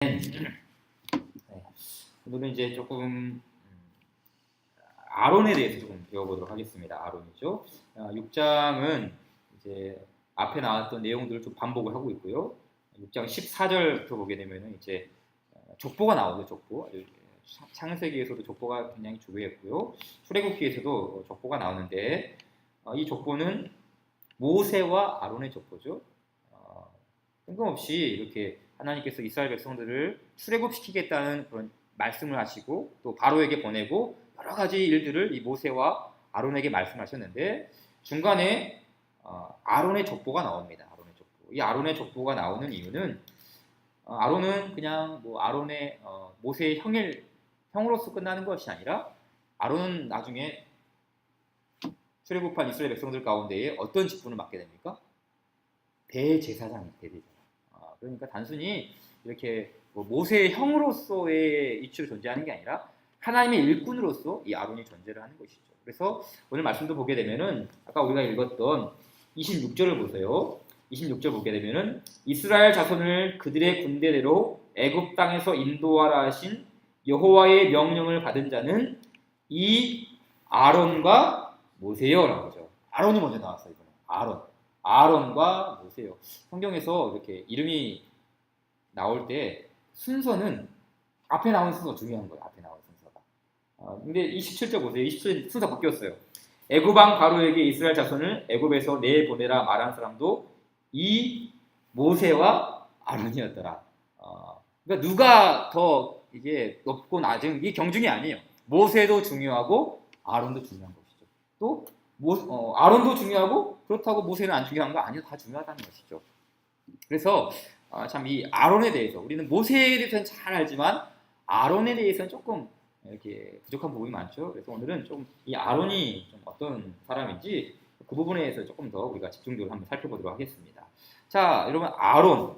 네. 오늘은 이제 조금 아론에 대해서 조금 배워보도록 하겠습니다. 아론이죠. 6장은 이제 앞에 나왔던 내용들을 좀 반복을 하고 있고요. 6장 14절부터 보게 되면은 이제 족보가 나오죠. 족보. 창세기에서도 족보가 굉장히 중요했고요. 출애굽기에서도 족보가 나오는데 이 족보는 모세와 아론의 족보죠. 뜬금없이 이렇게 하나님께서 이스라엘 백성들을 출애굽시키겠다는 그런 말씀을 하시고 또 바로에게 보내고 여러 가지 일들을 이 모세와 아론에게 말씀하셨는데 중간에 아론의 족보가 나옵니다. 아론의 족보. 이 아론의 족보가 나오는 이유는 아론은 그냥 뭐 아론의 모세의 형으로서 끝나는 것이 아니라 아론은 나중에 출애굽한 이스라엘 백성들 가운데에 어떤 직분을 맡게 됩니까? 대제사장이 대제사장. 그러니까 단순히 이렇게 뭐 모세의 형으로서의 이치로 존재하는 게 아니라 하나님의 일꾼으로서 이 아론이 존재를 하는 것이죠. 그래서 오늘 말씀도 보게 되면은 아까 우리가 읽었던 26절을 보세요. 26절 보게 되면은 이스라엘 자손을 그들의 군대대로 애굽 땅에서 인도하라 하신 여호와의 명령을 받은 자는 이 아론과 모세요라고 하죠. 아론이 먼저 나왔어요. 이번에 아론과 모세요. 성경에서 이렇게 이름이 나올 때 순서는 앞에 나온 순서 중요한 거예요. 앞에 나온 순서가. 근데 27절 보세요. 27절 순서 바뀌었어요. 애굽 왕 바로에게 이스라엘 자손을 애굽에서 내보내라 말한 사람도 이 모세와 아론이었더라. 그러니까 누가 더 이게 높고 낮은 이게 경중이 아니에요. 모세도 중요하고 아론도 중요한 것이죠. 또 아론도 중요하고 그렇다고 모세는 안 중요한 거 아니에요. 다 중요하다는 것이죠. 그래서 참 이 아론에 대해서 우리는 모세에 대해서는 잘 알지만 아론에 대해서는 조금 이렇게 부족한 부분이 많죠. 그래서 오늘은 좀 이 아론이 좀 어떤 사람인지 그 부분에 대해서 조금 더 우리가 집중적으로 한번 살펴보도록 하겠습니다. 자, 여러분 아론이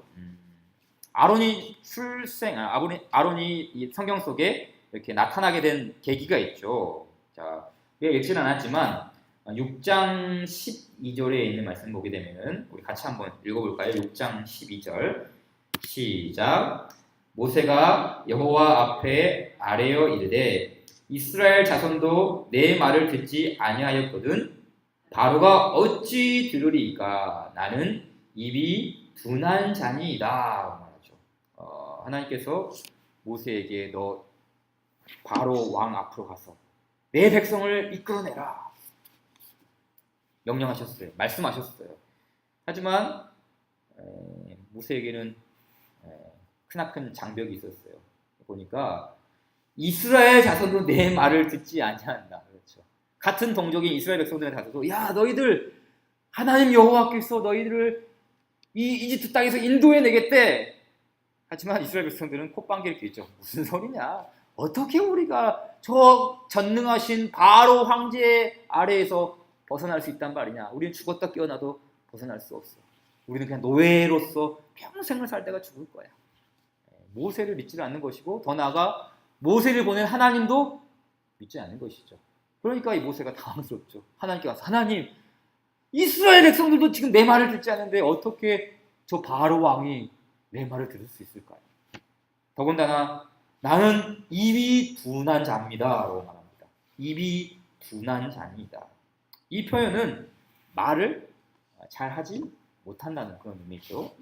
아론이 이 성경 속에 이렇게 나타나게 된 계기가 있죠. 자, 읽지는 않았지만 6장 12절에 있는 말씀 보게 되면은 우리 같이 한번 읽어볼까요? 6장 12절 시작. 모세가 여호와 앞에 아뢰어 이르되 이스라엘 자손도 내 말을 듣지 아니하였거든 바로가 어찌 들으리이까 나는 입이 둔한 자니이다 말하죠. 하나님께서 모세에게 너 바로 왕 앞으로 가서 내 백성을 이끌어내라 명령하셨어요. 말씀하셨어요. 하지만 모세에게는 크나큰 장벽이 있었어요. 보니까 이스라엘 자손도 내 말을 듣지 아니한다. 그렇죠. 같은 동족인 이스라엘 백성들의 자손도 야 너희들 하나님 여호와께서 너희들을 이 이집트 땅에서 인도해내겠대. 하지만 이스라엘 백성들은 콧방귀를 뀌죠. 무슨 소리냐? 어떻게 우리가 저 전능하신 바로 황제 아래에서 벗어날 수 있단 말이냐. 우리는 죽었다 깨어나도 벗어날 수 없어. 우리는 그냥 노예로서 평생을 살다가 죽을 거야. 모세를 믿지 않는 것이고 더 나아가 모세를 보낸 하나님도 믿지 않는 것이죠. 그러니까 이 모세가 당황스럽죠. 하나님께 가서 하나님 이스라엘 백성들도 지금 내 말을 듣지 않는데 어떻게 저 바로 왕이 내 말을 들을 수 있을까요? 더군다나 나는 입이 둔한 자입니다 라고 말합니다. 입이 둔한 자입니다. 이 표현은 말을 잘하지 못한다는 그런 의미죠.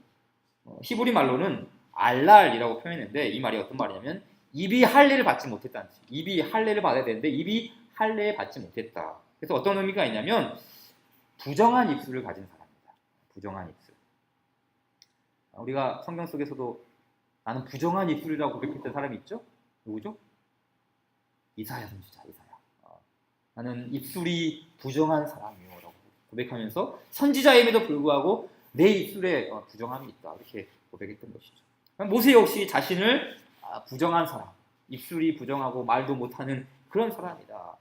히브리 말로는 알랄이라고 표현했는데 이 말이 어떤 말이냐면 입이 할례를 받지 못했다는 뜻이에요. 입이 할례를 받아야 되는데 입이 할례 받지 못했다. 그래서 어떤 의미가 있냐면 부정한 입술을 가진 사람입니다. 부정한 입술. 우리가 성경 속에서도 나는 부정한 입술이라고 고백했던 사람이 있죠? 누구죠? 이사야 선지자 이사야. 나는 입술이 부정한 사람이요 라고 고백하면서 선지자임에도 불구하고 내 입술에 부정함이 있다 이렇게 고백했던 것이죠. 모세 역시 자신을 부정한 사람, 입술이 부정하고 말도 못하는 그런 사람이다.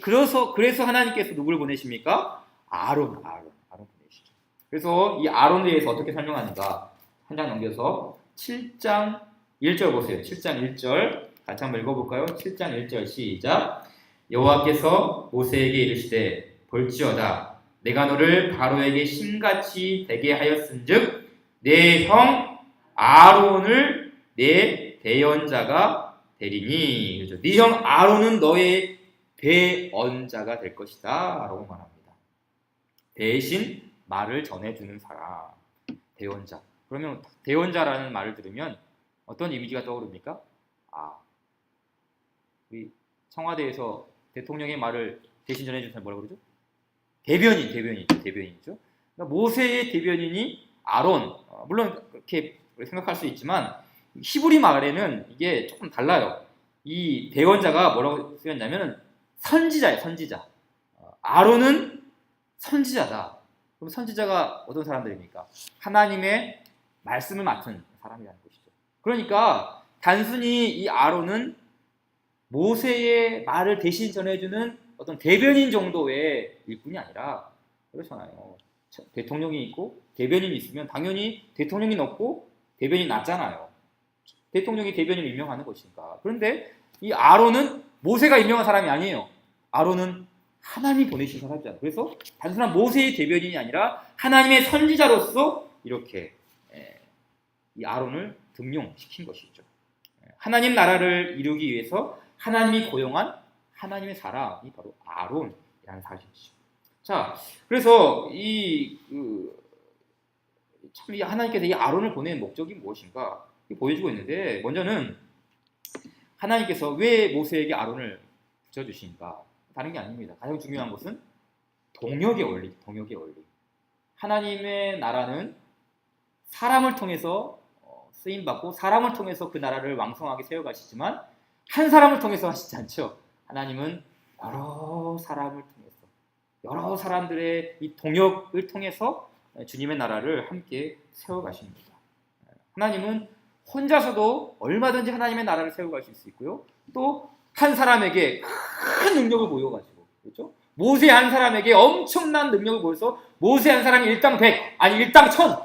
그래서 하나님께서 누구를 보내십니까? 아론 보내시죠. 그래서 이 아론에 대해서 어떻게 설명하는가 한 장 넘겨서 7장 1절 보세요. 7장 1절 같이 한번 읽어볼까요? 7장 1절 시작. 여호와께서 모세에게 이르시되 볼지어다 내가 너를 바로에게 신같이 되게 하였은즉 내 형 아론을 내 대언자가 되리니. 그렇죠? 네 형 아론은 너의 대언자가 될 것이다 라고 말합니다. 대신 말을 전해주는 사람, 대언자. 그러면 대언자라는 말을 들으면 어떤 이미지가 떠오릅니까? 우리 청와대에서 대통령의 말을 대신 전해주는 사람 뭐라고 그러죠? 대변인이죠. 그러니까 모세의 대변인이 아론. 물론 그렇게 생각할 수 있지만 히브리 말에는 이게 조금 달라요. 이 대언자가 뭐라고 쓰였냐면 선지자예요, 선지자. 아론은 선지자다. 그럼 선지자가 어떤 사람들입니까? 하나님의 말씀을 맡은 사람이라는 것이죠. 그러니까 단순히 이 아론은 모세의 말을 대신 전해주는 어떤 대변인 정도의 일뿐이 아니라, 그렇잖아요. 대통령이 있고 대변인이 있으면 당연히 대통령이 높고 대변인이 낮잖아요. 대통령이 대변인을 임명하는 것이니까. 그런데 이 아론은 모세가 임명한 사람이 아니에요. 아론은 하나님이 보내신 사람이잖아요. 그래서 단순한 모세의 대변인이 아니라 하나님의 선지자로서 이렇게 이 아론을 등용시킨 것이죠. 하나님 나라를 이루기 위해서 하나님이 고용한 하나님의 사람이 바로 아론이라는 사실이죠. 자, 그래서 참 하나님께서 이 아론을 보낸 목적이 무엇인가 보여주고 있는데, 먼저는 하나님께서 왜 모세에게 아론을 붙여주신가? 다른 게 아닙니다. 가장 중요한 것은 동역의 원리. 하나님의 나라는 사람을 통해서 쓰임받고 사람을 통해서 그 나라를 왕성하게 세워가시지만 한 사람을 통해서 하시지 않죠. 하나님은 여러 사람을 통해서, 여러 사람들의 이 동역을 통해서 주님의 나라를 함께 세워가십니다. 하나님은 혼자서도 얼마든지 하나님의 나라를 세워가실 수 있고요. 또 한 사람에게 큰 능력을 보여가지고, 그렇죠? 모세 한 사람에게 엄청난 능력을 보여서 모세 한 사람이 일당 100, 아니 일당 1000,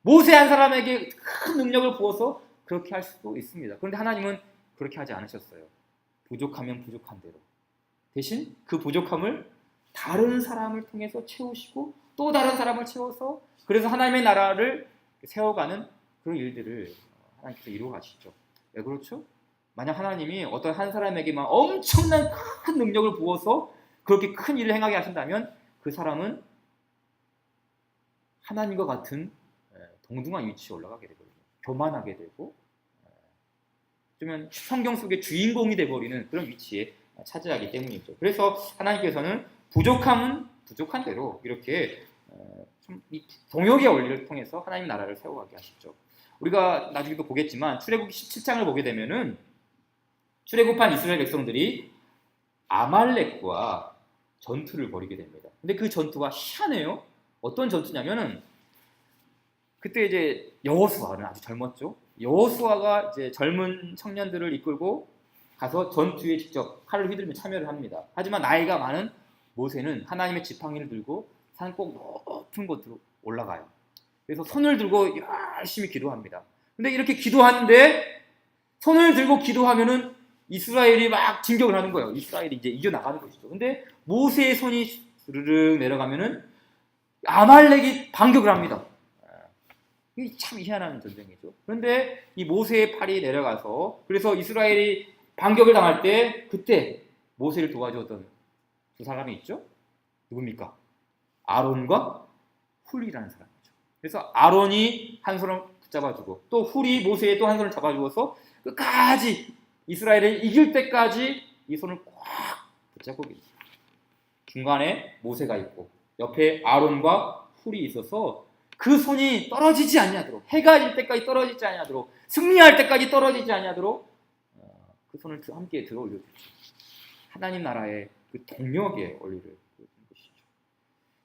모세 한 사람에게 큰 능력을 부어서 그렇게 할 수도 있습니다. 그런데 하나님은 그렇게 하지 않으셨어요. 부족하면 부족한 대로. 대신 그 부족함을 다른 사람을 통해서 채우시고 또 다른 사람을 채워서, 그래서 하나님의 나라를 세워가는 그런 일들을 하나님께서 이루어 가시죠. 왜 그렇죠? 만약 하나님이 어떤 한 사람에게만 엄청난 큰 능력을 부어서 그렇게 큰 일을 행하게 하신다면 그 사람은 하나님과 같은 동등한 위치에 올라가게 되거든요. 교만하게 되고, 좀 성경 속의 주인공이 되어버리는 그런 위치에 차지하기 때문이죠. 그래서 하나님께서는 부족함은 부족한 대로 이렇게 좀 이 동역의 원리를 통해서 하나님 나라를 세워가게 하시죠. 우리가 나중에도 보겠지만 출애굽기 17장을 보게 되면은 출애굽한 이스라엘 백성들이 아말렉과 전투를 벌이게 됩니다. 근데 그 전투가 희한해요. 어떤 전투냐면은 그때 이제 여호수아는 아주 젊었죠. 여호수아가 이제 젊은 청년들을 이끌고 가서 전투에 직접 칼을 휘두르며 참여를 합니다. 하지만 나이가 많은 모세는 하나님의 지팡이를 들고 산 꼭 높은 곳으로 올라가요. 그래서 손을 들고 열심히 기도합니다. 근데 이렇게 기도하는데 손을 들고 기도하면은 이스라엘이 막 진격을 하는 거예요. 이스라엘이 이제 이겨나가는 것이죠. 근데 모세의 손이 스르륵 내려가면은 아말렉이 반격을 합니다. 이게 참 희한한 전쟁이죠. 그런데 이 모세의 팔이 내려가서, 그래서 이스라엘이 반격을 당할 때 그때 모세를 도와주었던 두 사람이 있죠. 누굽니까? 아론과 훌이라는 사람이죠. 그래서 아론이 한 손을 붙잡아주고 또 훌이 모세의 또 한 손을 잡아주어서 끝까지 이스라엘을 이길 때까지 이 손을 꽉 붙잡고 계십니다. 중간에 모세가 있고 옆에 아론과 훌이 있어서 그 손이 떨어지지 않냐도록, 해가 질 때까지 떨어지지 않냐도록, 승리할 때까지 떨어지지 않냐도록 그 손을 함께 들어 올려주죠. 하나님 나라의 그 동력의 원리를 보여주는 것이죠.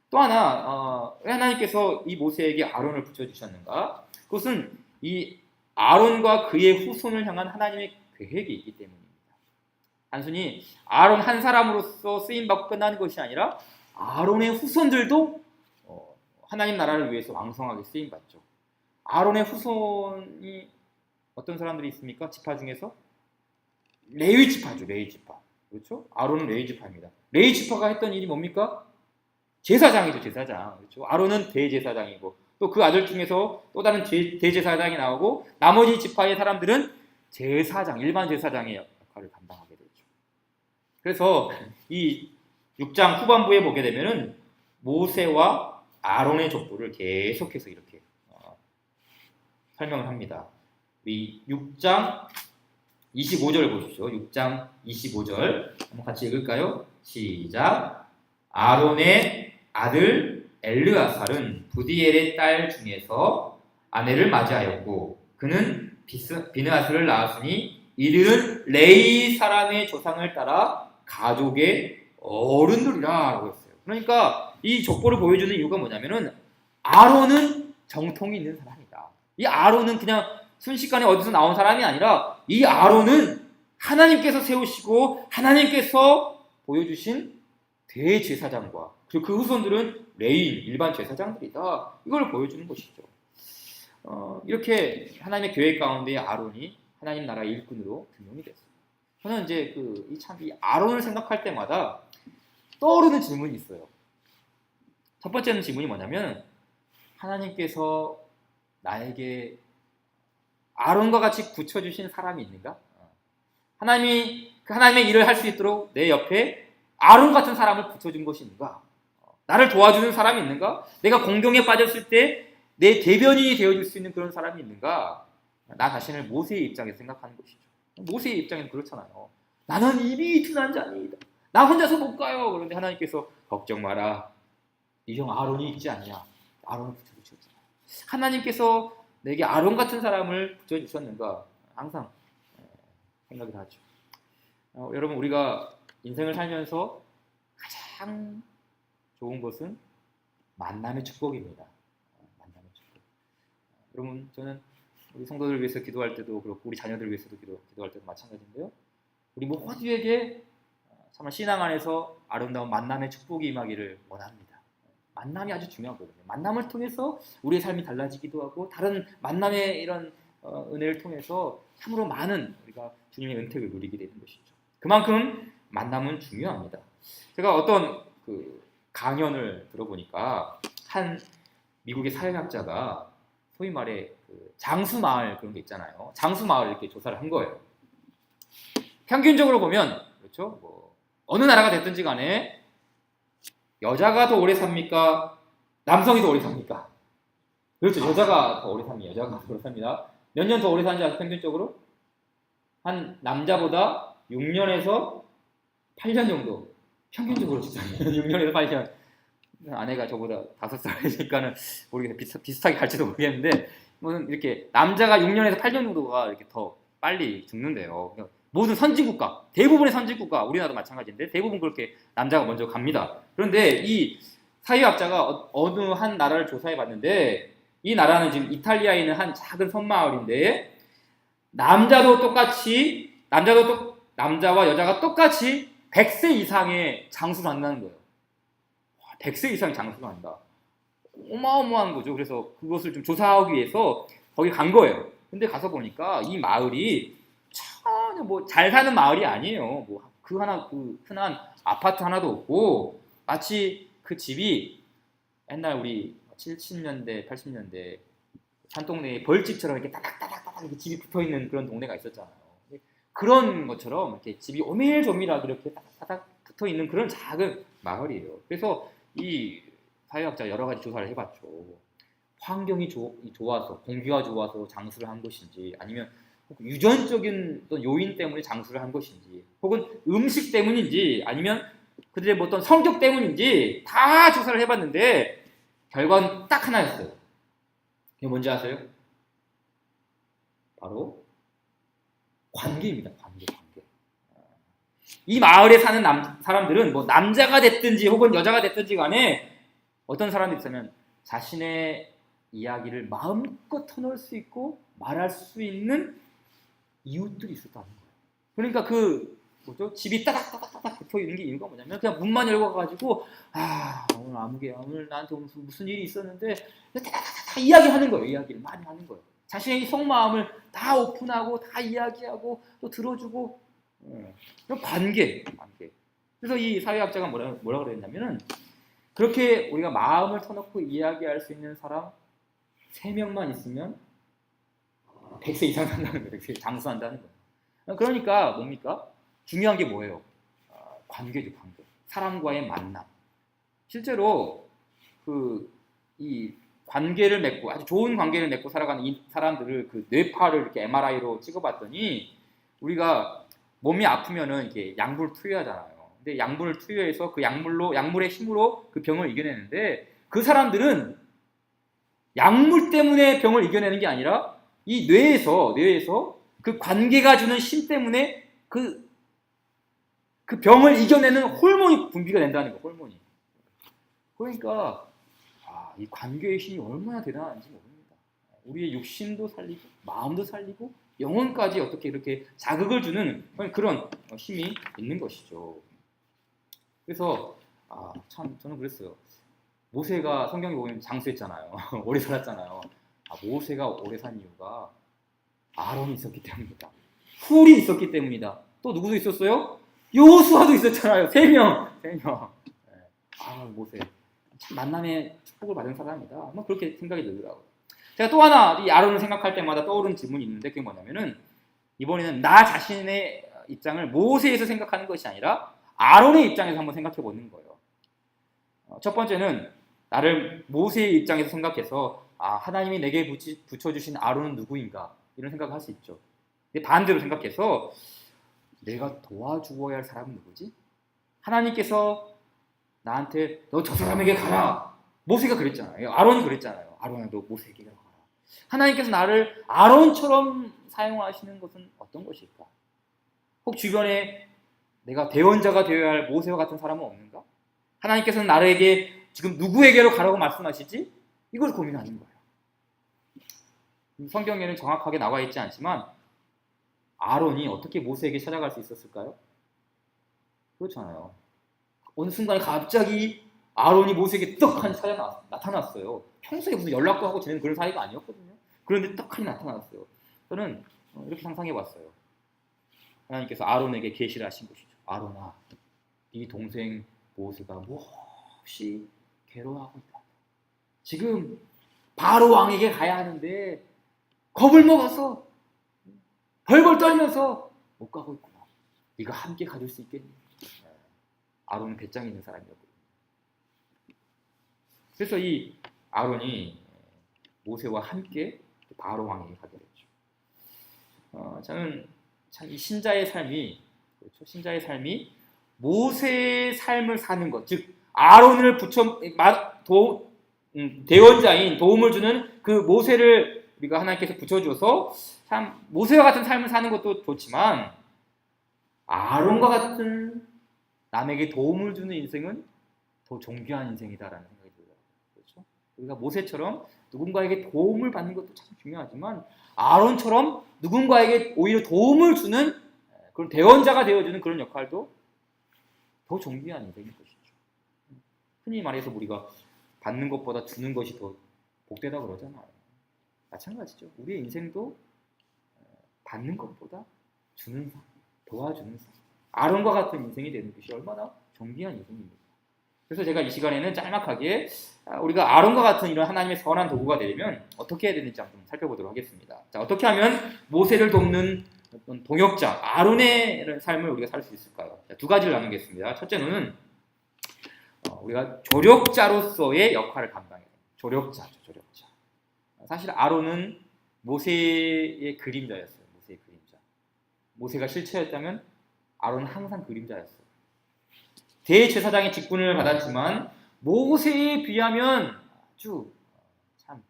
또 하나, 왜 하나님께서 이 모세에게 아론을 붙여주셨는가? 그것은 이 아론과 그의 후손을 향한 하나님의 계획이 있기 때문입니다. 단순히 아론 한 사람으로서 쓰임받고 끝나는 것이 아니라 아론의 후손들도 하나님 나라를 위해서 왕성하게 쓰임받죠. 아론의 후손이 어떤 사람들이 있습니까? 지파 중에서? 레위 지파죠. 레위 지파. 그렇죠? 아론은 레위 지파입니다. 레위 지파가 했던 일이 뭡니까? 제사장이죠. 제사장. 그렇죠? 아론은 대제사장이고 또 그 아들 중에서 또 다른 대제사장이 나오고 나머지 지파의 사람들은 제사장, 일반 제사장의 역할을 감당하게 되죠. 그래서 이 6장 후반부에 보게 되면은 모세와 아론의 족보를 계속해서 이렇게 설명을 합니다. 이 6장 25절 보십시오. 6장 25절 한번 같이 읽을까요? 시작. 아론의 아들 엘르아살은 부디엘의 딸 중에서 아내를 맞이하였고 그는 비느하스를 낳았으니 이들은 레위 사람의 조상을 따라 가족의 어른들이라고 했어요. 그러니까 이 족보를 보여주는 이유가 뭐냐면은 아론은 정통이 있는 사람이다. 이 아론은 그냥 순식간에 어디서 나온 사람이 아니라 이 아론은 하나님께서 세우시고 하나님께서 보여주신 대제사장과 그리고 그 후손들은 레위 일반 제사장들이다. 이걸 보여주는 것이죠. 이렇게 하나님의 계획 가운데 아론이 하나님 나라의 일꾼으로 등용이 됐어요. 저는 이제 이 아론을 생각할 때마다 떠오르는 질문이 있어요. 첫 번째는 질문이 뭐냐면 하나님께서 나에게 아론과 같이 붙여주신 사람이 있는가? 하나님이 하나님의 일을 할 수 있도록 내 옆에 아론 같은 사람을 붙여준 것이 있는가? 나를 도와주는 사람이 있는가? 내가 공경에 빠졌을 때 내 대변인이 되어줄 수 있는 그런 사람이 있는가? 나 자신을 모세의 입장에서 생각하는 것이죠. 모세의 입장에는 그렇잖아요. 나는 이미 둔한 자니이다. 나 혼자서 못 가요. 그런데 하나님께서 걱정 마라. 네 형 아론이 있지 않냐? 아론을 붙여주셨잖아요. 하나님께서 내게 아론 같은 사람을 붙여주셨는가? 항상 생각을 하죠. 여러분 우리가 인생을 살면서 가장 좋은 것은 만남의 축복입니다. 만남의 축복. 여러분 저는 우리 성도들 위해서 기도할 때도 그렇고 우리 자녀들 위해서도 기도할 때도 마찬가지인데요. 우리 모두에게 정말 신앙 안에서 아름다운 만남의 축복이 임하기를 원합니다. 만남이 아주 중요하거든요. 만남을 통해서 우리의 삶이 달라지기도 하고 다른 만남의 이런 은혜를 통해서 참으로 많은 우리가 주님의 은택을 누리게 되는 것이죠. 그만큼 만남은 중요합니다. 제가 어떤 강연을 들어보니까 한 미국의 사회학자가 소위 말해 장수마을 그런 게 있잖아요. 장수마을 이렇게 조사를 한 거예요. 평균적으로 보면 그렇죠. 어느 나라가 됐든지 간에 여자가 더 오래 삽니까? 남성이 더 오래 삽니까? 그렇죠. 여자가 더 오래 삽니다. 여자가 더 오래 삽니다. 몇 년 더 오래 사는지 아세요? 평균적으로? 한 남자보다 6년에서 8년 정도. 평균적으로 진짜 6년에서 8년. 아내가 저보다 5살이니까는 모르겠어요. 비슷하게 갈지도 모르겠는데 이렇게 남자가 6년에서 8년 정도가 이렇게 더 빨리 죽는데요. 모든 선진국가, 대부분의 선진국가, 우리나라도 마찬가지인데 대부분 그렇게 남자가 먼저 갑니다. 그런데 이 사회학자가 어느 한 나라를 조사해 봤는데 이 나라는 지금 이탈리아에 있는 한 작은 섬마을인데 남자와 여자가 똑같이 100세 이상의 장수를 한다는 거예요. 100세 이상의 장수를 한다. 어마어마한 거죠. 그래서 그것을 좀 조사하기 위해서 거기 간 거예요. 근데 가서 보니까 이 마을이 전혀 잘 사는 마을이 아니에요. 그 흔한 아파트 하나도 없고 마치 그 집이 옛날 우리 70년대, 80년대 산동네에 벌집처럼 이렇게 따닥따닥따닥 이렇게 집이 붙어 있는 그런 동네가 있었잖아요. 그런 것처럼 이렇게 집이 오밀조밀하게 이렇게 따닥따닥 붙어 있는 그런 작은 마을이에요. 그래서 이 사회학자 여러 가지 조사를 해봤죠. 환경이 좋아서, 공기가 좋아서 장수를 한 것인지, 아니면 유전적인 어떤 요인 때문에 장수를 한 것인지, 혹은 음식 때문인지, 아니면 그들의 어떤 성격 때문인지 다 조사를 해봤는데 결과는 딱 하나였어요. 이게 뭔지 아세요? 바로 관계입니다. 관계. 이 마을에 사는 사람들은 남자가 됐든지 혹은 여자가 됐든지 간에 어떤 사람이 있으면 자신의 이야기를 마음껏 터놓을 수 있고 말할 수 있는 이웃들이 있었다는 거예요. 그러니까 집이 따닥따닥따닥 붙어 있는 게 이유가 뭐냐면 그냥 문만 열고 가가지고 오늘 나한테 무슨 일이 있었는데 따닥따닥 이야기하는 거예요. 이야기를 많이 하는 거예요. 자신의 속마음을 다 오픈하고 다 이야기하고 또 들어주고 관계. 그래서 이 사회학자가 뭐라 그랬냐면은 그렇게 우리가 마음을 터놓고 이야기할 수 있는 사람 3명만 있으면 100세 이상 산다는 거예요. 100세 장수한다는 거예요. 그러니까 뭡니까? 중요한 게 뭐예요? 관계죠, 관계. 사람과의 만남. 실제로 이 관계를 맺고 아주 좋은 관계를 맺고 살아가는 이 사람들을 그 뇌파를 이렇게 MRI로 찍어봤더니 우리가 몸이 아프면은 이렇게 약물을 투여하잖아요. 근데 약물을 투여해서 그 약물의 힘으로 그 병을 이겨내는데 그 사람들은 약물 때문에 병을 이겨내는 게 아니라 이 뇌에서 그 관계가 주는 힘 때문에 그 병을 이겨내는 호르몬이 분비가 된다는 거예요. 호르몬이. 그러니까 이 관계의 힘이 얼마나 대단한지 모릅니다. 우리의 육신도 살리고 마음도 살리고 영혼까지 어떻게 이렇게 자극을 주는 그런 힘이 있는 것이죠. 그래서 참 저는 그랬어요. 모세가 성경에 보면 장수했잖아요. 오래 살았잖아요. 모세가 오래 산 이유가 아론이 있었기 때문이다. 훌이 있었기 때문이다. 또 누구도 있었어요? 여호수아도 있었잖아요. 3명. 모세 참 만남의 축복을 받은 사람이다. 뭐 그렇게 생각이 들더라고요. 제가 또 하나 이 아론을 생각할 때마다 떠오르는 질문이 있는데 그게 뭐냐면은 이번에는 나 자신의 입장을 모세에서 생각하는 것이 아니라 아론의 입장에서 한번 생각해 보는 거예요. 첫 번째는 나를 모세의 입장에서 생각해서 하나님이 내게 붙여주신 아론은 누구인가 이런 생각을 할 수 있죠. 근데 반대로 생각해서 내가 도와주어야 할 사람은 누구지? 하나님께서 나한테 너 저 사람에게 가라. 모세가 그랬잖아요. 아론이 그랬잖아요. 아론아 너 모세에게 가라. 하나님께서 나를 아론처럼 사용하시는 것은 어떤 것일까? 혹 주변에 내가 대원자가 되어야 할 모세와 같은 사람은 없는가? 하나님께서는 나에게 지금 누구에게로 가라고 말씀하시지? 이걸 고민하는 거예요. 성경에는 정확하게 나와 있지 않지만 아론이 어떻게 모세에게 찾아갈 수 있었을까요? 그렇잖아요. 어느 순간에 갑자기 아론이 모세에게 떡하니 나타났어요. 평소에 무슨 연락도 하고 지내는 그런 사이가 아니었거든요. 그런데 떡하니 나타났어요. 저는 이렇게 상상해 봤어요. 하나님께서 아론에게 계시를 하신 것이죠. 아론아, 네 동생 모세가 몹시 괴로워하고 있다. 지금 바로 왕에게 가야 하는데 겁을 먹어서 벌벌 떨면서 못 가고 있구나. 네가 함께 가줄 수 있겠니? 아론은 배짱이 있는 사람이었거든요. 그래서 이 아론이 모세와 함께 바로 왕에게 가게 됐죠. 저는 참 이 신자의 삶이 그렇죠. 신자의 삶이 모세의 삶을 사는 것, 즉 아론을 대원자인 도움을 주는 그 모세를 우리가 하나님께서 붙여줘서 참 모세와 같은 삶을 사는 것도 좋지만 아론과 같은 남에게 도움을 주는 인생은 더 존귀한 인생이다라는 생각이 들어요. 그렇죠? 우리가 모세처럼 누군가에게 도움을 받는 것도 참 중요하지만 아론처럼 누군가에게 오히려 도움을 주는 그런 대원자가 되어주는 그런 역할도 더 존귀한 인생인 것이죠. 흔히 말해서 우리가 받는 것보다 주는 것이 더 복되다 그러잖아요. 마찬가지죠. 우리의 인생도 받는 것보다 주는 삶, 도와주는 삶, 아론과 같은 인생이 되는 것이 얼마나 존귀한 인생입니다. 그래서 제가 이 시간에는 짤막하게 우리가 아론과 같은 이런 하나님의 선한 도구가 되려면 어떻게 해야 되는지 한번 살펴보도록 하겠습니다. 자, 어떻게 하면 모세를 돕는 어떤 동역자, 아론의 삶을 우리가 살 수 있을까요? 자, 두 가지를 나누겠습니다. 첫째는 우리가 조력자로서의 역할을 감당해야 돼요. 조력자죠, 조력자. 사실 아론은 모세의 그림자였어요. 모세의 그림자. 모세가 실체였다면 아론은 항상 그림자였어요. 대제사장의 직분을 받았지만 모세에 비하면 아주 참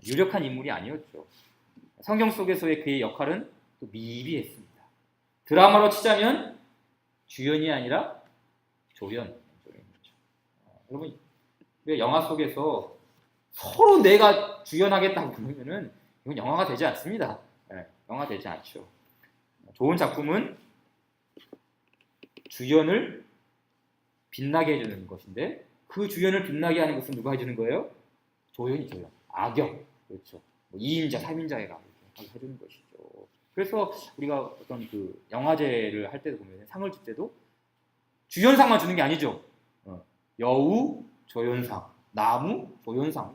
유력한 인물이 아니었죠. 성경 속에서의 그의 역할은 또 미비했습니다. 드라마로 치자면 주연이 아니라 조연. 여러분, 영화 속에서 서로 내가 주연하겠다고 그러면은 이건 영화가 되지 않습니다. 영화 되지 않죠. 좋은 작품은 주연을 빛나게 해주는 것인데 그 주연을 빛나게 하는 것은 누가 해주는 거예요? 조연이죠. 악역. 그렇죠. 2인자, 3인자가 이렇게 해주는 것이죠. 그래서 우리가 어떤 그 영화제를 할 때도 보면 상을 줄 때도 주연상만 주는 게 아니죠. 여우, 조연상. 나무,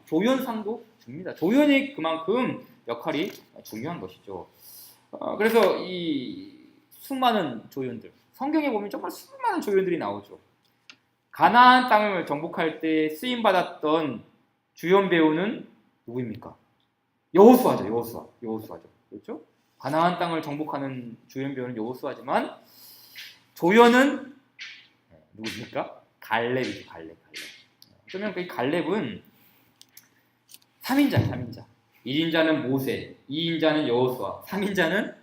조연상도 줍니다. 조연이 그만큼 역할이 중요한 것이죠. 그래서 이 수많은 조연들, 성경에 보면 정말 수많은 조연들이 나오죠. 가나안 땅을 정복할 때 쓰임 받았던 주연 배우는 누구입니까? 여호수아죠. 그렇죠? 가나안 땅을 정복하는 주연 배우는 여호수아지만 조연은 누구입니까? 갈렙이죠. 갈렙. 그러면 그 갈렙은 3인자예요. 1인자는 모세, 2인자는 여호수아, 3인자는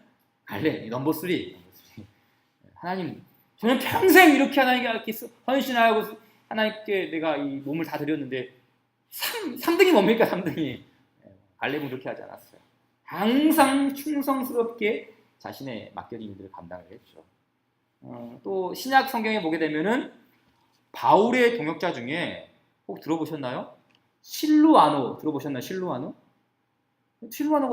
갈렙. 넘버 3. 하나님, 저는 평생 이렇게 하나님께 이렇게 헌신하고 하나님께 내가 이 몸을 다 드렸는데 3등이 뭡니까? 3등이. 갈렙은 그렇게 하지 않았어요. 항상 충성스럽게 자신의 맡겨진 일들을 감당을 했죠. 또 신약 성경에 보게 되면은 바울의 동역자 중에 혹 들어보셨나요? 실루아노 들어보셨나요? 실루아노가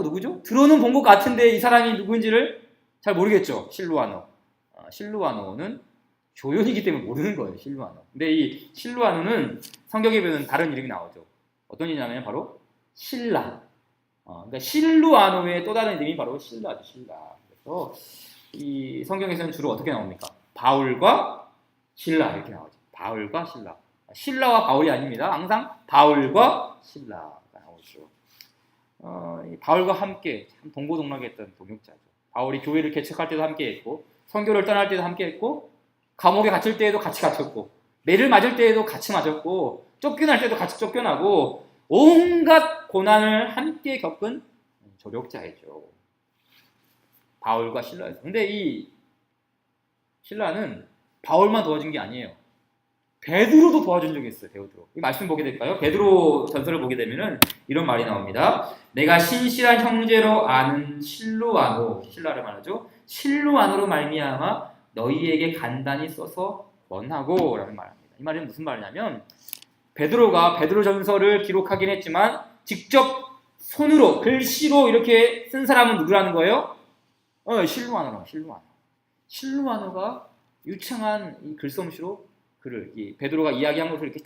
누구죠? 들어는 본 것 같은데 이 사람이 누구인지를 잘 모르겠죠. 실루아노는 조연이기 때문에 모르는 거예요. 실루아노. 근데 이 실루아노는 성경에 보면 다른 이름이 나오죠. 어떤 이름이냐면 바로 신라. 그러니까 실루아노의 또 다른 이름이 바로 신라죠. 그래서 이 성경에서는 주로 어떻게 나옵니까? 바울과 신라 이렇게 나오죠. 바울과 신라. 신라와 바울이 아닙니다. 항상 바울과 신라가 나오죠. 바울과 함께 참 동고동락했던 동역자죠. 바울이 교회를 개척할 때도 함께했고, 선교를 떠날 때도 함께했고, 감옥에 갇힐 때에도 같이 갇혔고, 매를 맞을 때에도 같이 맞았고, 쫓겨날 때도 같이 쫓겨나고, 온갖 고난을 함께 겪은 조력자이죠. 바울과 신라였어요. 근데 이 신라는 바울만 도와준 게 아니에요. 베드로도 도와준 적이 있어요. 베드로. 이 말씀 보게 될까요? 베드로 전설을 보게 되면은 이런 말이 나옵니다. 내가 신실한 형제로 아는 신라를 말하죠. 실루아노로 말미암아 너희에게 간단히 써서 권하고라는 말입니다. 이 말은 무슨 말이냐면 베드로가 베드로 전설을 기록하긴 했지만 직접 손으로 글씨로 이렇게 쓴 사람은 누구라는 거예요? 실루아노가 유창한 이 글솜씨로 이 베드로가 이야기한 것을 이렇게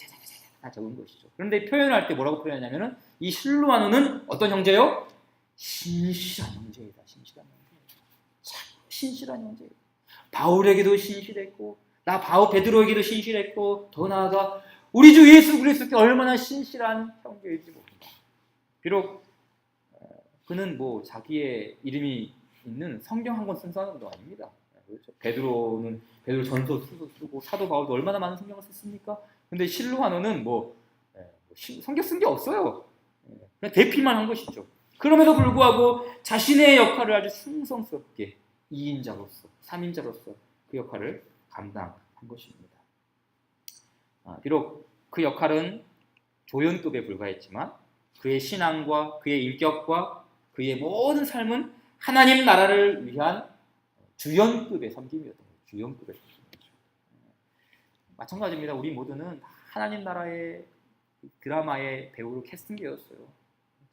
다 적은 것이죠. 그런데 표현할 때 뭐라고 표현하냐면은 이 실루아노는 어떤 형제요? 신실한 형제이다. 신실한 형제이다. 바울에게도 신실했고, 베드로에게도 신실했고, 더 나아가 우리 주 예수 그리스도께 얼마나 신실한 형제인지 모릅니다. 비록 그는 뭐 자기의 이름이 있는 성경 한 권 쓴 사람도 아닙니다. 그렇죠? 베드로 전서 쓰고 사도 바울도 얼마나 많은 성경을 썼습니까? 근데 실루아노는 성경 쓴 게 없어요. 그냥 대피만 한 것이죠. 그럼에도 불구하고 자신의 역할을 아주 충성스럽게 2인자로서 3인자로서 그 역할을 감당한 것입니다. 비록 그 역할은 조연급에 불과했지만 그의 신앙과 그의 인격과 그의 모든 삶은 하나님 나라를 위한 주연급의 섬김이었던 거예요. 주연급의 섬김이었죠. 마찬가지입니다. 우리 모두는 하나님 나라의 드라마의 배우로 캐스팅되었어요.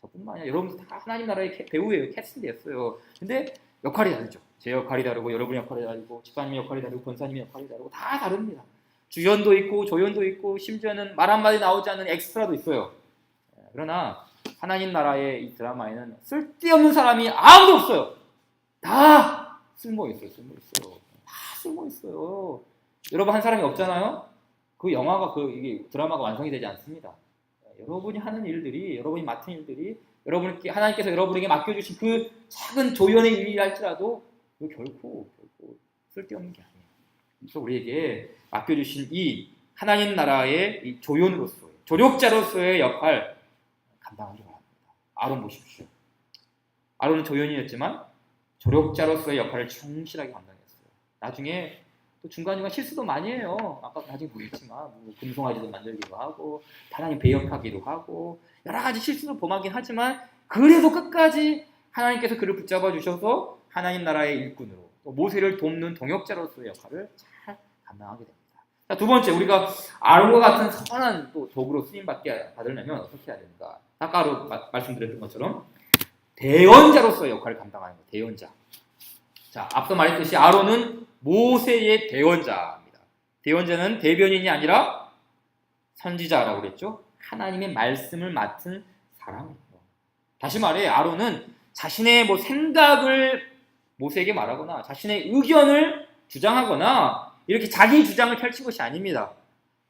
저뿐만 아니라 여러분도 다 하나님 나라의 배우예요. 캐스팅되었어요. 근데 역할이 다르죠. 제 역할이 다르고 여러분의 역할이 다르고 집사님의 역할이 다르고 권사님의 역할이 다르고 다 다릅니다. 주연도 있고 조연도 있고 심지어는 말 한마디 나오지 않는 엑스트라도 있어요. 그러나 하나님 나라의 이 드라마에는 쓸데없는 사람이 아무도 없어요. 다 쓸모있어요. 다 쓸모있어요. 여러분 한 사람이 없잖아요. 그 영화가 이게 드라마가 완성이 되지 않습니다. 여러분이 하는 일들이, 여러분이 맡은 일들이, 하나님께서 여러분에게 맡겨주신 그 작은 조연의 일이랄지라도 결코 쓸데없는 게 아니에요. 그래서 우리에게 맡겨주신 이 하나님 나라의 이 조연으로서의, 조력자로서의 역할 감당하기 바랍니다. 아론 보십시오. 아론은 조연이었지만 조력자로서의 역할을 충실하게 감당했어요. 나중에 또 중간중간 실수도 많이 해요. 아까 나중에 보겠지만 금송아지도 만들기도 하고 하나님 배역하기도 하고 여러 가지 실수도 범하긴 하지만 그래도 끝까지 하나님께서 그를 붙잡아 주셔서 하나님 나라의 일꾼으로 또 모세를 돕는 동역자로서의 역할을 잘 감당하게 됩니다. 자, 두 번째, 우리가 아론과 같은 선한 또 도구로 받으려면 어떻게 해야 됩니까? 아까로 말씀드렸던 것처럼 대언자로서의 역할을 감당하는 거예요. 대언자. 자, 앞서 말했듯이 아론은 모세의 대언자입니다. 대언자는 대변인이 아니라 선지자라고 그랬죠. 하나님의 말씀을 맡은 사람이에요. 다시 말해 아론은 자신의 생각을 모세에게 말하거나 자신의 의견을 주장하거나 이렇게 자기 주장을 펼친 것이 아닙니다.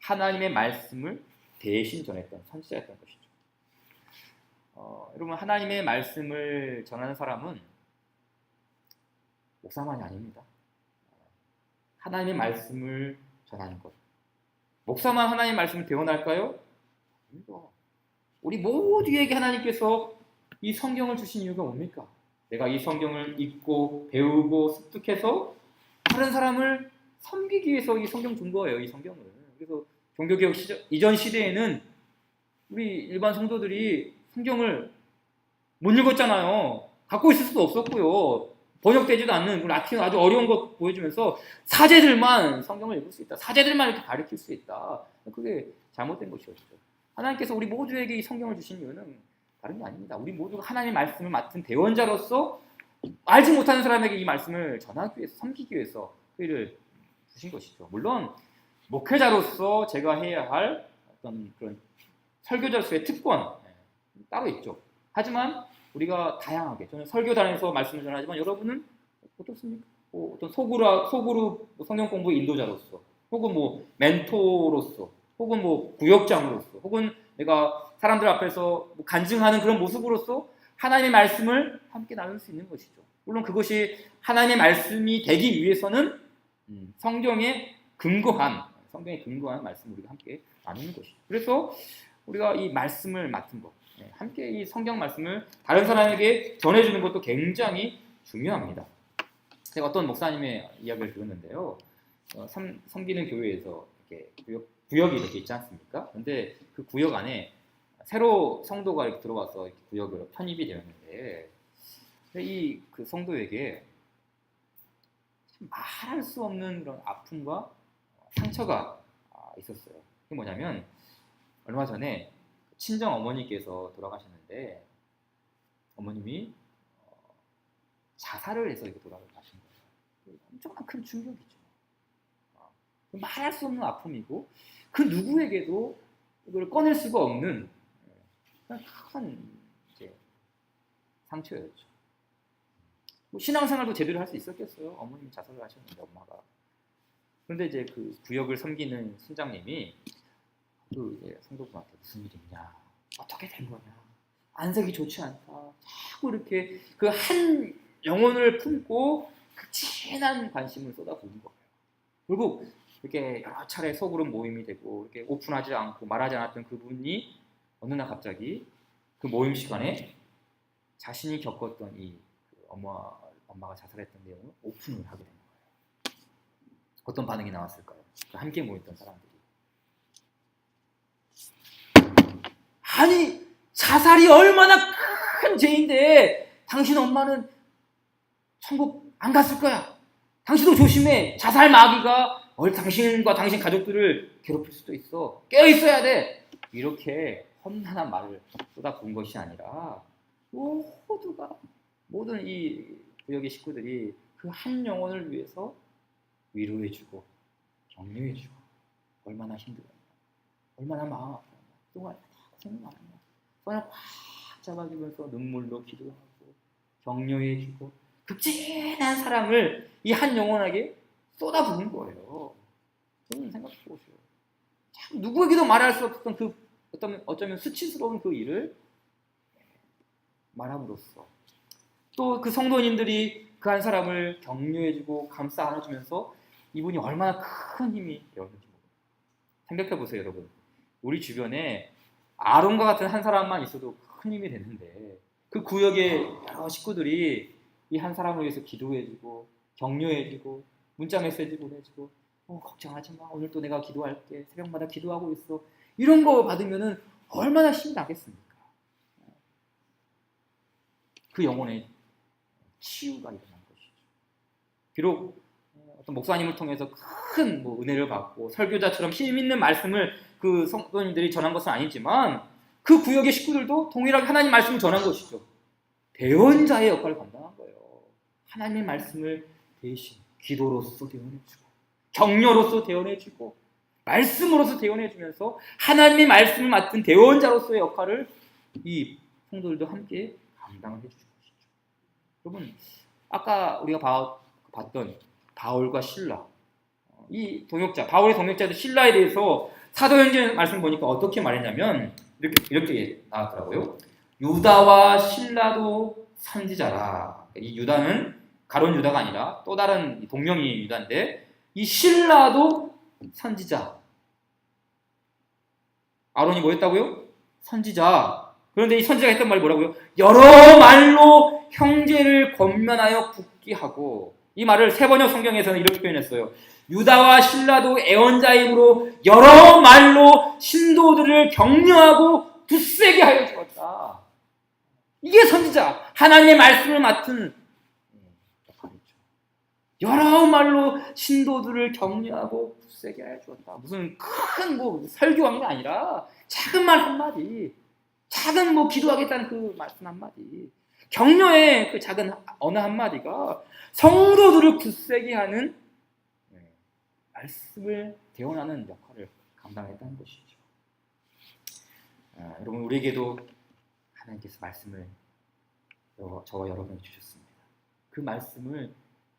하나님의 말씀을 대신 전했던 선지자였던 것이죠. 여러분 하나님의 말씀을 전하는 사람은 목사만이 아닙니다. 하나님의 말씀을 전하는 것. 목사만 하나님의 말씀을 대언할까요? 아닙니다. 우리 모두에게 하나님께서 이 성경을 주신 이유가 뭡니까? 내가 이 성경을 읽고 배우고 습득해서 다른 사람을 섬기기 위해서 이 성경 준 거예요. 이 성경을. 그래서 종교개혁 이전 시대에는 우리 일반 성도들이 성경을 못 읽었잖아요. 갖고 있을 수도 없었고요. 번역되지도 않는 라틴어 아주 어려운 거 보여주면서 사제들만 성경을 읽을 수 있다. 사제들만 이렇게 가르칠 수 있다. 그게 잘못된 것이었죠. 하나님께서 우리 모두에게 이 성경을 주신 이유는 다른 게 아닙니다. 우리 모두가 하나님의 말씀을 맡은 대언자로서 알지 못하는 사람에게 이 말씀을 전하기 위해서, 섬기기 위해서 그 일을 주신 것이죠. 물론 목회자로서 제가 해야 할 어떤 그런 설교자로서의 특권 따로 있죠. 하지만 우리가 다양하게, 저는 설교단에서 말씀을 전하지만 여러분은 어떻습니까? 어떤 소그룹 성경 공부 인도자로서, 혹은 멘토로서, 혹은 구역장으로서, 혹은 내가 사람들 앞에서 간증하는 그런 모습으로서 하나님의 말씀을 함께 나눌 수 있는 것이죠. 물론 그것이 하나님의 말씀이 되기 위해서는 성경에 근거한 말씀을 우리가 함께 나누는 것이죠. 그래서 우리가 이 말씀을 맡은 것, 함께 이 성경 말씀을 다른 사람에게 전해주는 것도 굉장히 중요합니다. 제가 어떤 목사님의 이야기를 들었는데요. 섬기는 교회에서 이렇게 구역이 이렇게 있지 않습니까? 근데 그 구역 안에 새로 성도가 이렇게 들어와서 이렇게 구역으로 편입이 되었는데, 그 성도에게 말할 수 없는 그런 아픔과 상처가 있었어요. 그게 뭐냐면 얼마 전에 친정 어머니께서 돌아가셨는데 어머님이 자살을 해서 이렇게 돌아가신 거예요. 엄청난 큰 충격이죠. 말할 수 없는 아픔이고 그 누구에게도 이걸 꺼낼 수가 없는 큰 상처였죠. 신앙생활도 제대로 할 수 있었겠어요. 어머님이 자살을 하셨는데 엄마가. 그런데 이제 그 구역을 섬기는 순장님이 그 성도분한테 무슨 일이 있냐, 어떻게 된 거냐, 안색이 좋지 않다, 자꾸 이렇게 그 한 영혼을 품고 그 진한 관심을 쏟아부은 거예요. 결국 이렇게 여러 차례 소그룹 모임이 되고 이렇게 오픈하지 않고 말하지 않았던 그분이 어느 날 갑자기 그 모임 시간에 자신이 겪었던 그 엄마가 자살했던 내용을 오픈을 하게 된 거예요. 어떤 반응이 나왔을까요? 함께 모였던 사람들이. 아니, 자살이 얼마나 큰 죄인데 당신 엄마는 천국 안 갔을 거야. 당신도 조심해. 자살 마귀가 당신과 당신 가족들을 괴롭힐 수도 있어. 깨어있어야 돼. 이렇게 험난한 말을 쏟아부은 것이 아니라 모든 이 구역의 식구들이 그 한 영혼을 위해서 위로해주고 격려해주고 얼마나 힘들었나, 얼마나 마음 아팠나, 그동안 고생 많았나, 손을 꽉 잡아주면서 눈물로 기도하고 격려해주고 극진한 사랑을 이 한 영혼에게 쏟아부은 거예요. 저는 생각해보세요. 참 누구에게도 말할 수 없었던 그 어쩌면 수치스러운 그 일을 말함으로써 또 그 성도님들이 그 한 사람을 격려해주고 감싸 안아주면서 이분이 얼마나 큰 힘이 되었는지 생각해보세요, 여러분. 우리 주변에 아론과 같은 한 사람만 있어도 큰 힘이 되는데 그 구역의 여러 식구들이 이 한 사람을 위해서 기도해주고 격려해주고 문자 메시지 보내주고 걱정하지 마, 오늘 또 내가 기도할게, 새벽마다 기도하고 있어, 이런 거 받으면은 얼마나 힘이 나겠습니까? 그 영혼의 치유가 일어난 것이죠. 비록 어떤 목사님을 통해서 큰 은혜를 받고 설교자처럼 힘 있는 말씀을 그 성도님들이 전한 것은 아니지만 그 구역의 식구들도 동일하게 하나님 말씀을 전한 것이죠. 대언자의 역할을 감당한 거예요. 하나님의 말씀을 대신 기도로서 대언해주고 격려로서 대언해주고 말씀으로서 대원해 주면서 하나님의 말씀을 맡은 대원자로서의 역할을 이 성도들도 함께 감당을 해주는 것이죠. 여러분, 아까 우리가 봤던 바울과 실라, 이 동역자, 바울의 동역자도 실라에 대해서 사도행전 말씀 보니까 어떻게 말했냐면 이렇게 나왔더라고요. 유다와 실라도 선지자라. 이 유다는 가룟 유다가 아니라 또 다른 동명이 유다인데 이 실라도 선지자. 아론이 뭐였다고요? 선지자. 그런데 이 선지자가 했던 말이 뭐라고요? 여러 말로 형제를 권면하여 굳게 하고, 이 말을 세번역 성경에서는 이렇게 표현했어요. 유다와 실라도 애원자이므로 여러 말로 신도들을 격려하고 굳세게 하여 주었다. 이게 선지자, 하나님의 말씀을 맡은 역할이죠. 여러 말로 신도들을 격려하고 굳세게 하여 주었다. 무슨 큰 설교한 게 아니라 작은 말 한마디, 작은 기도하겠다는 그 말씀 한마디, 격려의 그 작은 어느 한마디가 성도들을 굳세게 하는 말씀을 대원하는 역할을 감당했다는 것이죠. 여러분, 우리에게도 하나님께서 말씀을 저와 여러분에게 주셨습니다. 그 말씀을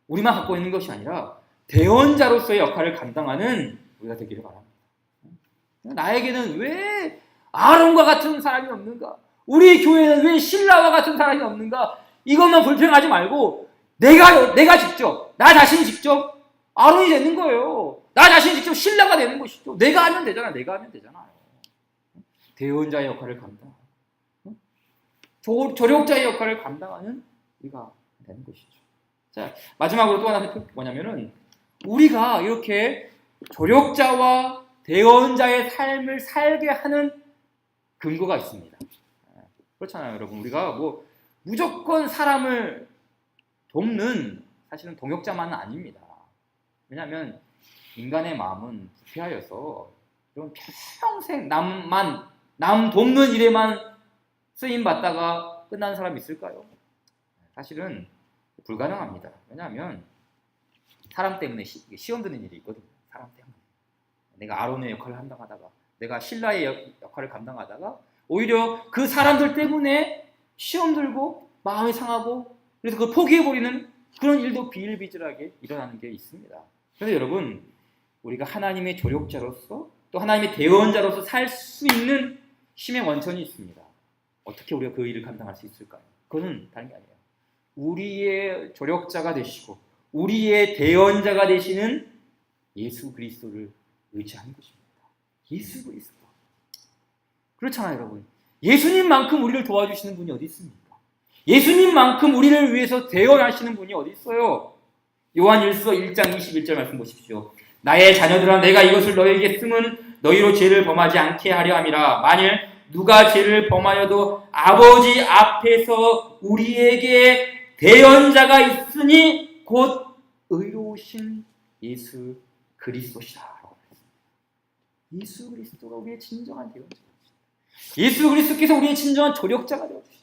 우리만 갖고 있는 것이 아니라 대원자로서의 역할을 감당하는 우리가 되기를 바랍니다. 나에게는 왜 아론과 같은 사람이 없는가? 우리 교회는 왜 신라와 같은 사람이 없는가? 이것만 불평하지 말고 내가 직접, 나 자신이 직접 아론이 되는 거예요. 나 자신이 직접 신라가 되는 것이죠. 내가 하면 되잖아요. 대원자의 역할을 감당, 조력자의 역할을 감당하는 우리가 되는 것이죠. 자, 마지막으로 또 하나 뭐냐면은 우리가 이렇게 조력자와 대원자의 삶을 살게 하는 근거가 있습니다. 그렇잖아요, 여러분. 우리가 무조건 사람을 돕는 사실은 동역자만은 아닙니다. 왜냐하면 인간의 마음은 부패하여서 평생 남 돕는 일에만 쓰임 받다가 끝나는 사람이 있을까요? 사실은 불가능합니다. 왜냐하면 사람 때문에 시험 드는 일이 있거든요. 사람 때문에. 내가 아론의 역할을 감당하다가, 내가 신라의 역할을 감당하다가 오히려 그 사람들 때문에 시험 들고 마음이 상하고 그래서 그걸 포기해버리는 그런 일도 비일비재하게 일어나는 게 있습니다. 그래서 여러분, 우리가 하나님의 조력자로서 또 하나님의 대원자로서 살 수 있는 힘의 원천이 있습니다. 어떻게 우리가 그 일을 감당할 수 있을까요? 그것은 다른 게 아니에요. 우리의 조력자가 되시고 우리의 대원자가 되시는 예수 그리스도를 의지하는 것입니다. 예수 그리스도. 그렇잖아요, 여러분. 예수님만큼 우리를 도와주시는 분이 어디 있습니까? 예수님만큼 우리를 위해서 대원하시는 분이 어디 있어요? 요한일서 1장 21절 말씀 보십시오. 나의 자녀들아, 내가 이것을 너희에게 쓰면 너희로 죄를 범하지 않게 하려 함이라. 만일 누가 죄를 범하여도 아버지 앞에서 우리에게 대언자가 있으니 곧 의로우신 예수 그리스도시라. 예수 그리스도가 우리의 진정한 대언자입니다. 예수 그리스도께서 우리의 진정한 조력자가 되어주십니다.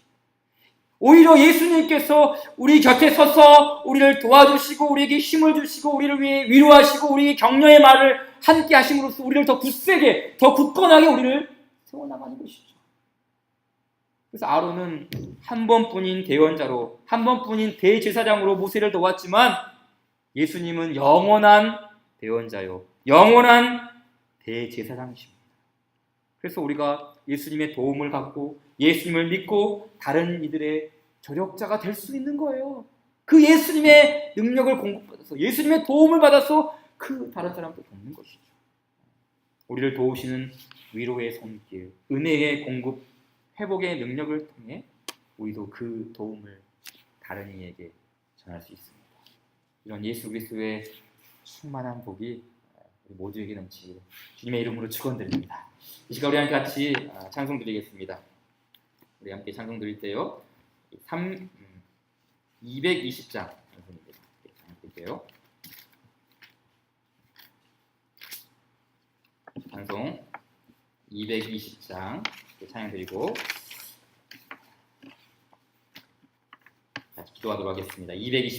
오히려 예수님께서 우리 곁에 서서 우리를 도와주시고 우리에게 힘을 주시고 우리를 위해 위로하시고 우리의 격려의 말을 함께 하심으로써 우리를 더 굳세게, 더 굳건하게 우리를 세워나가는 것이죠. 그래서 아론은 한 번뿐인 대원자로, 한 번뿐인 대제사장으로 모세를 도왔지만 예수님은 영원한 대원자요, 영원한 대제사장이십니다. 그래서 우리가 예수님의 도움을 받고 예수님을 믿고 다른 이들의 조력자가 될 수 있는 거예요. 그 예수님의 능력을 공급받아서, 예수님의 도움을 받아서 그 다른 사람도 돕는 것이죠. 우리를 도우시는 위로의 손길, 은혜의 공급, 회복의 능력을 통해 우리도 그 도움을 다른 이에게 전할 수 있습니다. 이런 예수 그리스도의 충만한 복이 우리 모두에게 넘치기를 주님의 이름으로 축원드립니다. 이 시간 우리 함께 같이 찬송 드리겠습니다. 우리 함께 찬송 드릴 때요, 220장 찬송입니다. 찬송 드릴게요. 찬송 220장 찬양 드리고 기도하도록 하겠습니다. 220